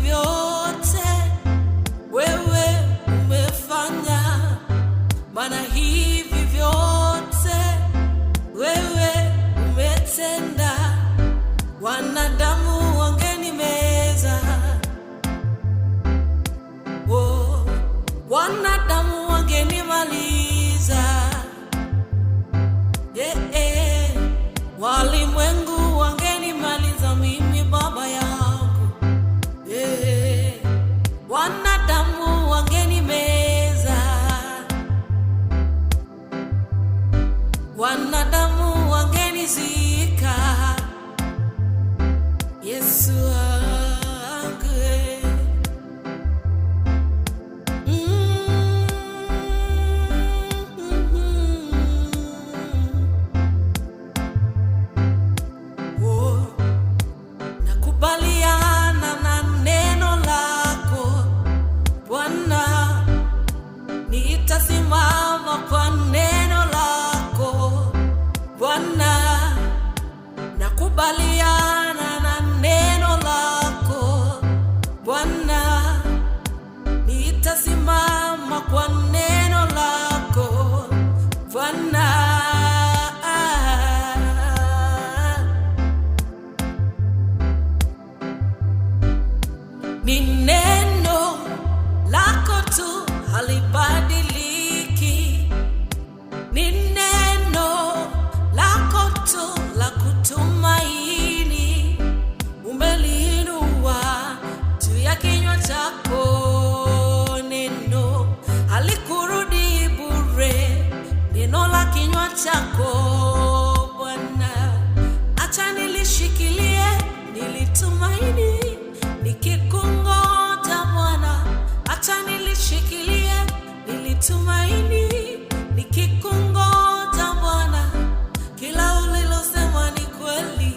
vyote wewe umefanya, maana hivi vyote wewe umetenda. Wanadamu wangenimeza, oh, wanadamu wangenimaliza, walimwengu wangenimaliza mimi baba yangu, wanadamu wangenimeza, wanadamu wangenizika. Yesu wangu, nakubaliana na neno lako Bwana, nitasimama kwa neno lako Bwana, nakubaliana na neno lako Bwana, nitasimama kwa neno lako Bwana. Ni neno lako tu halibadiliki, ni neno lako tu la kutumaini. Umeliinua juu ya kinywa chako, neno halikurudi bure, neno la kinywa chako Bwana. Acha nilishikilie, nilitumaini nikikungoja Bwana. Acha nilishikilie, nilitumaini nikikungoja Bwana. Kila ulilosema ni kweli,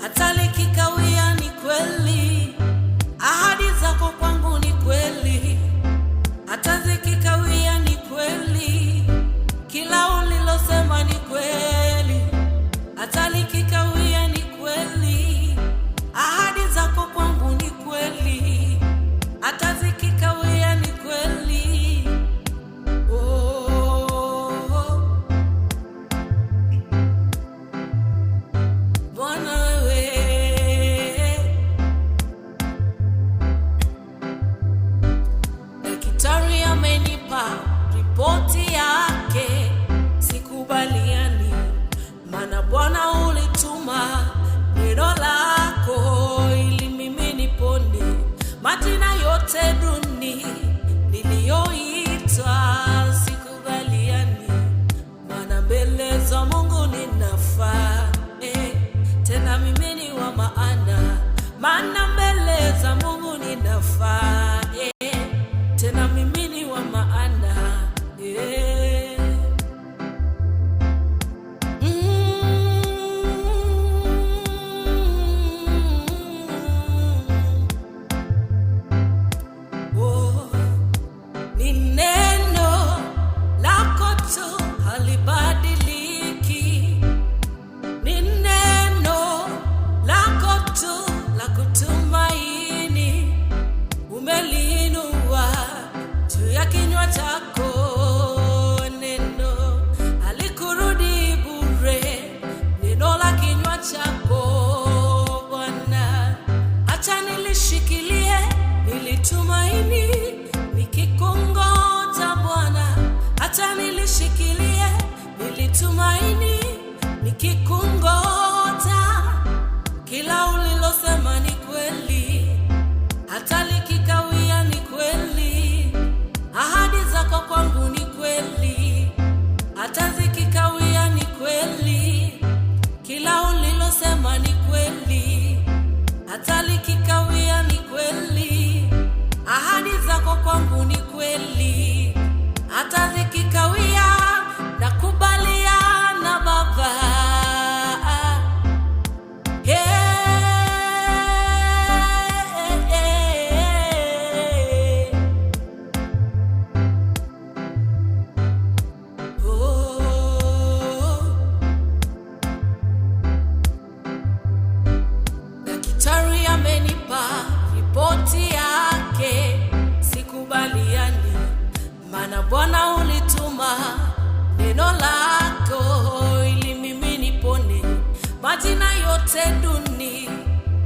hata likikawia ni kweli. Ahadi zako kwangu ni kweli, hata zikikawia ni kweli. Kila ulilosema ni kweli, hata likikawia ni kweli. Ahadi zako kwangu ni kweli, hata zikikawia ni kweli. Bwana wewe, daktari amenipa ripoti yake, sikubaliani, maana Bwana ulituma neno lako ili mimi nipone. Majina yote duni niliyoitwa sikubaliani, maana mbele za Mungu ninafaa, tena mimi ni wa maana, maana mbele za Mungu ninafaa, tena mimi ni wa maana, ni neno lako tu halibadiliki, ni neno lako tu la kutumaini. Umeliinua juu ya kinywa chako, neno halikurudi bure, neno la kinywa chako Bwana. Acha nilishikilie, nilitumaini nikikungoja Bwana. Acha nilishikilie, nilitumaini nikikungoja. Kila ulilosema ni kweli, hata likikawia ni kweli. Ahadi zako kwangu ni kweli, hata zikikawia ni kweli. Kila ulilosema ni kweli, hata likikawia ni kweli. Ahadi zako kwangu ni kweli, hata zikikawia nakubaliana Baba. neno lako ili mimi nipone. Majina yote duni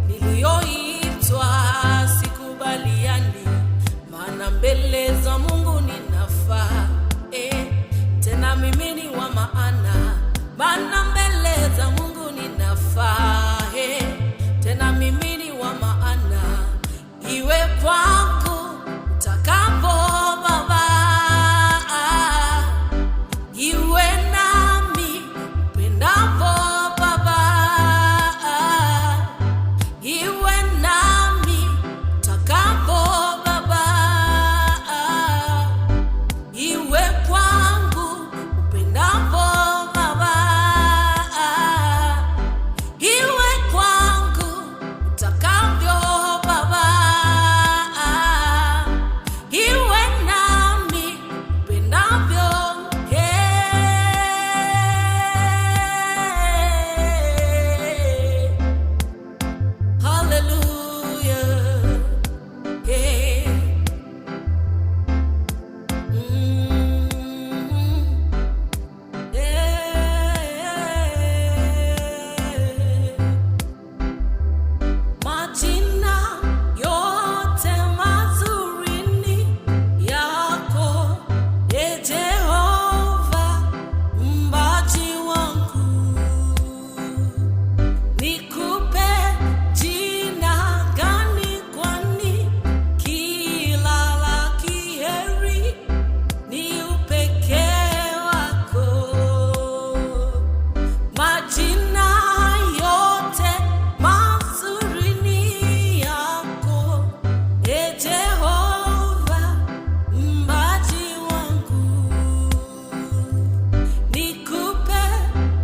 niliyoitwa sikubaliani, maana mbele za Mungu ninafaa. Tena mimi ni wa maana, maana mbele za Mungu ninafaa. Tena mimi ni wa maana, iwe kwangu utakapo Baba, iwe nami upendapo Baba, iwe nami utakapo Baba, iwe kwangu upendapo Baba, iwe kwangu utakavyo Baba, iwe nami upendavyo. Hallelujah. Majina yote mazuri ni yako, Jehova mbaji wangu. Nikupe jina gani, kwani kila la kheri ni upekee wako. Majina yote mazuri ni yako, Jehova mbaji wangu. Nikupe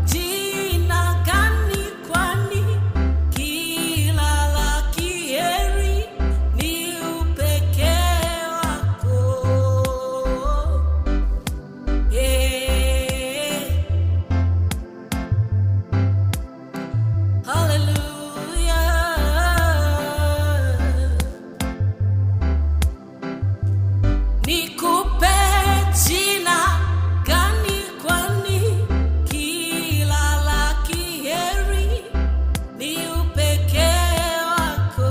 jina gani, kwani kila la kheri ni upekee wako. Hallelujah. Nikupe jina gani, kwani kila la kheri ni upekee wako.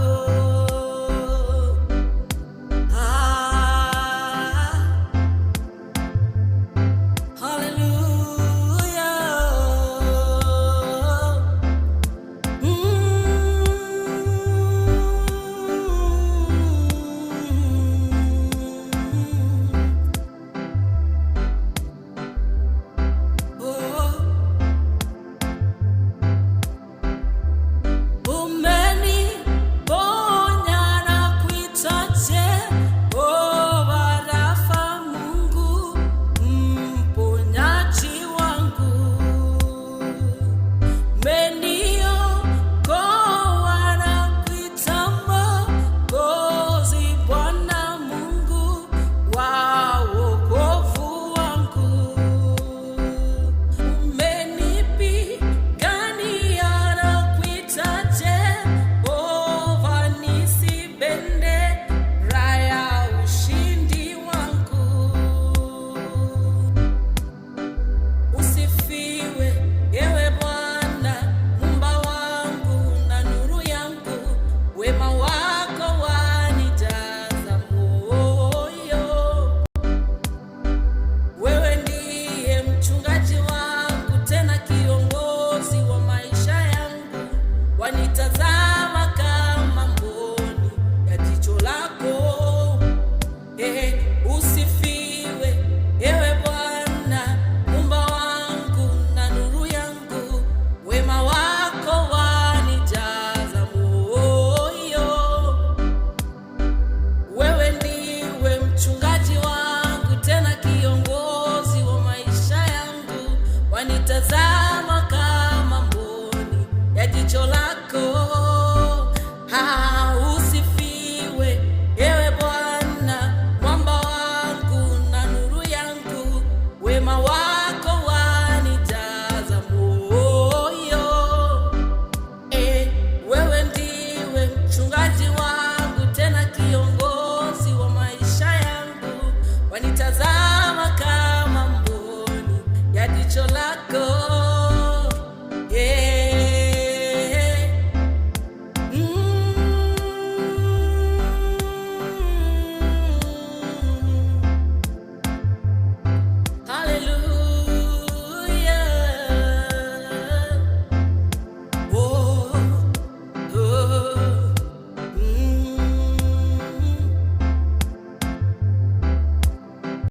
Umeniponya na kuita Jehova Rafa, Mungu mponyaji wangu. Umeniokoa na kuita Mwokozi, Bwana Mungu wa wokovu wangu. Umenipigania na kuita Jehova nisi, bendera ya ushindi wangu. Usifiwe ewe Bwana, Muumba wangu na nuru yangu, wema wako wanijaza moyo. Wewe ndiye mchungaji wangu, tena kiongozi wa maisha yangu, wanitazama kama mboni ya jicho lako. Usifiwe ewe Bwana, Muumba wangu na nuru yangu, wema wako wanijaza moyo. Wewe ndiwe mchungaji wangu, tena kiongozi wa maisha yangu, wanitazama